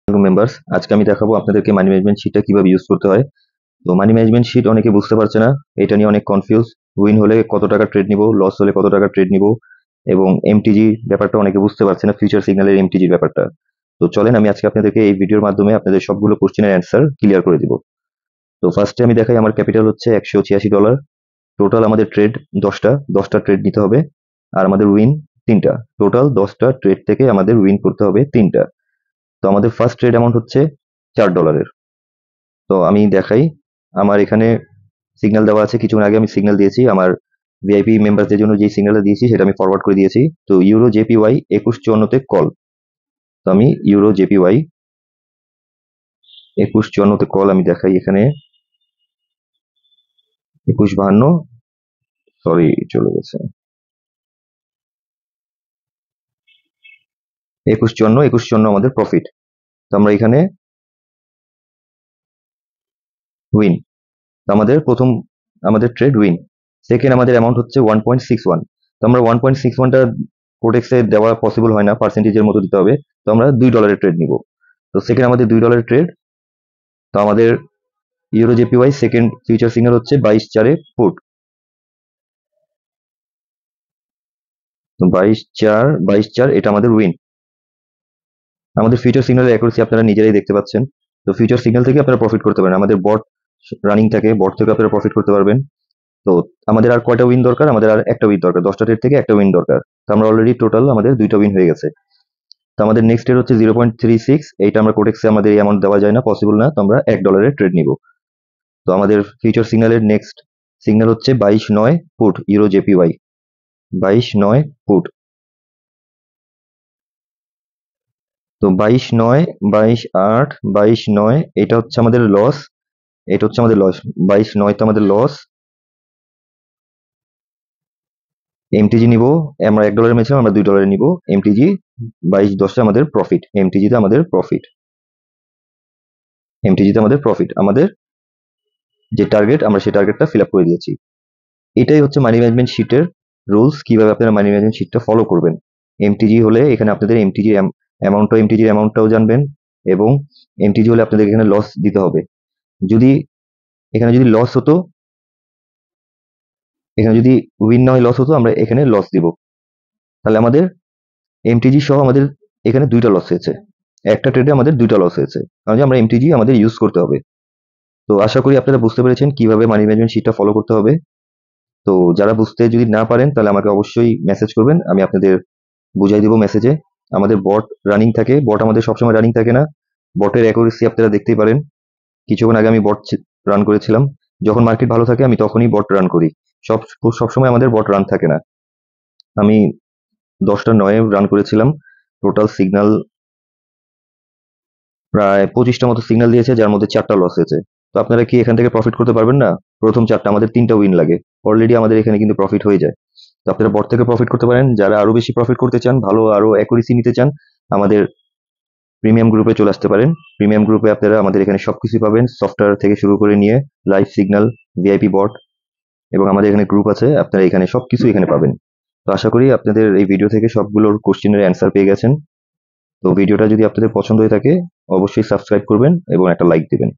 Members, আজকে আমি দেখাবো আপনাদেরকে মানি ম্যানেজমেন্ট শিটটা কিভাবে ইউজ করতে হয়। তো মানি ম্যানেজমেন্ট শিট অনেকে বুঝতে পারছে না, এটা নিয়ে অনেক কনফিউজ। উইন হলে কত টাকা ট্রেড নিব, লস হলে কত টাকা ট্রেড নিব, এবং এমটিজি ব্যাপারটা অনেকে বুঝতে পারছে না, ফিউচার সিগন্যালের এমটিজির ব্যাপারটা। তো চলেন আমি আজকে আপনাদেরকে এই ভিডিওর মাধ্যমে আপনাদের সবগুলো কোশ্চেনের অ্যান্সার ক্লিয়ার করে দিব। তো ফার্স্টে আমি দেখাই, আমার ক্যাপিটাল হচ্ছে $186। টোটাল আমাদের ট্রেড 10টা ট্রেড নিতে হবে, আর আমাদের উইন 3টা। টোটাল 10টা ট্রেড থেকে আমাদের উইন করতে হবে 3টা। তো আমাদের ফার্স্ট ট্রেড অ্যামাউন্ট হচ্ছে $4। তো আমি দেখাই, আমার এখানে সিগন্যাল দেওয়া আছে, কিছুক্ষণ আগে আমি সিগন্যাল দিয়েছি আমার ভিআইপি মেম্বারদের জন্য। যে সিগন্যালটা দিয়েছি সেটা আমি ফরওয়ার্ড করে দিয়েছি। তো ইউরো জেপিওয়াই 2154-তে কল। তো আমি ইউরো জেপিওয়াই 2154-তে কল আমি দেখাই, এখানে 2152, সরি চলে গেছে, 2154 আমাদের প্রফিট। তো আমরা এখানে উইন, আমাদের প্রথম আমাদের ট্রেড উইন। সেকেন্ড আমাদের অ্যামাউন্ট হচ্ছে 1.61। তো আমরা 1.61টা কোটেক্সে দেওয়া পসিবল হয় না, পার্সেন্টেজের মতো দিতে হবে। তো আমরা $2 ট্রেড নিব। তো সেকেন্ড আমাদের $2 ট্রেড। তো আমাদের euro JPY second future signal হচ্ছে 22/4-এ পুট। তো 22/4 এটা আমাদের উইন। আমাদের ফিউচার সিগন্যালের অ্যাকুরেসি আপনারা নিজেরাই দেখতে পাচ্ছেন। তো ফিউচার সিগন্যাল থেকে আপনারা প্রফিট করতে পারেন, আমাদের বট রানিং থাকে, বট থেকে আপনারা প্রফিট করতে পারবেন। তো আমাদের আর কয়টা উইন দরকার, আমাদের আর একটা উইন দরকার, 10টা ট্রেড থেকে একটা উইন দরকার। তো আমরা অলরেডি টোটাল আমাদের 2টা উইন হয়ে গেছে। তো আমাদের নেক্সট ট্রেড হচ্ছে 0.36। এইটা আমরা কোটেক্সে আমাদের এই অ্যামাউন্ট দেওয়া যায় না, পসিবল না। তো আমরা $1 ট্রেড নিব। তো আমাদের ফিউচার সিগন্যালের নেক্সট সিগন্যাল হচ্ছে 22/9 পুট ইউরো জেপিওয়াই, 22/9 পুট। তো 22/9, 22/8, 22/9 এটা হচ্ছে আমাদের লস, এটা হচ্ছে আমাদের লস। 22/9 তো আমাদের লস। এমটিজি নিব, আমরা $1 মেরেছিলাম, আমরা $2 নিব এমটিজি। 22/10 আমাদের প্রফিট, এমটিজিতে আমাদের প্রফিট, এমটিজিতে আমাদের প্রফিট। আমাদের যে টার্গেট, আমরা সেই টার্গেটটা ফিল আপ করে দিয়েছি। এটাই হচ্ছে মানি ম্যানেজমেন্ট শিটের রুলস, কিভাবে আপনারা মানি ম্যানেজমেন্ট শিটটা ফলো করবেন। এমটিজি হলে এখানে আপনাদের এমটিজি অ্যামাউন্টটাও, এমটিজির অ্যামাউন্টটাও জানবেন, এবং এমটিজি হলে আপনাদের এখানে লস দিতে হবে। যদি এখানে যদি লস হতো, এখানে যদি উইন না হয় লস হতো, আমরা এখানে লস দিব। তাহলে আমাদের এমটিজি সহ আমাদের এখানে 2টা লস হয়েছে, একটা ট্রেডে আমাদের 2টা লস হয়েছে, কারণ আমরা এমটিজি আমাদের ইউজ করতে হবে। তো আশা করি আপনারা বুঝতে পেরেছেন কিভাবে মানি ম্যানেজমেন্ট শিটটা ফলো করতে হবে। তো যারা বুঝতে যদি না পারেন তাহলে আমাকে অবশ্যই মেসেজ করবেন, আমি আপনাদের বুঝাই দিব মেসেজে। আমাদের বট রানিং থাকে, বট আমাদের সবসময় রানিং থাকে না, বটের অ্যাকুরেসি আপনারা দেখতেই পারেন। কিছুক্ষণ আগে আমি বট রান করেছিলাম, যখন মার্কেট ভালো থাকে আমি তখনই বট রান করি। সব সবসময় আমাদের বট রান থাকে না। আমি 10টা 9 রান করেছিলাম, টোটাল সিগন্যাল প্রায় 25টা মতো সিগন্যাল দিয়েছে, যার মধ্যে 4টা লস হয়েছে। তো আপনারা কি এখান থেকে প্রফিট করতে পারবেন না? প্রথম 4টা আমাদের 3টা উইন লাগে, অলরেডি আমাদের এখানে কিন্তু প্রফিট হয়ে যায়। তো আপনারা বট থেকে প্রফিট করতে পারেন। যারা আরো বেশি প্রফিট করতে চান, ভালো আরো অ্যাকুরেসি নিতে চান, আমাদের প্রিমিয়াম গ্রুপে চলে আসতে পারেন। প্রিমিয়াম গ্রুপে আপনারা আমাদের এখানে সবকিছু পাবেন, সফটওয়্যার থেকে শুরু করে নিয়ে লাইভ সিগন্যাল, ভিআইপি বট, এবং আমাদের এখানে গ্রুপ আছে, আপনারা এখানে সবকিছু এখানে পাবেন। তো আশা করি আপনাদের এই ভিডিও থেকে সবগুলোর কোশ্চেনের অ্যান্সার পেয়ে গেছেন। তো ভিডিওটা যদি আপনাদের পছন্দ হয়ে থাকে অবশ্যই সাবস্ক্রাইব করবেন এবং একটা লাইক দিবেন।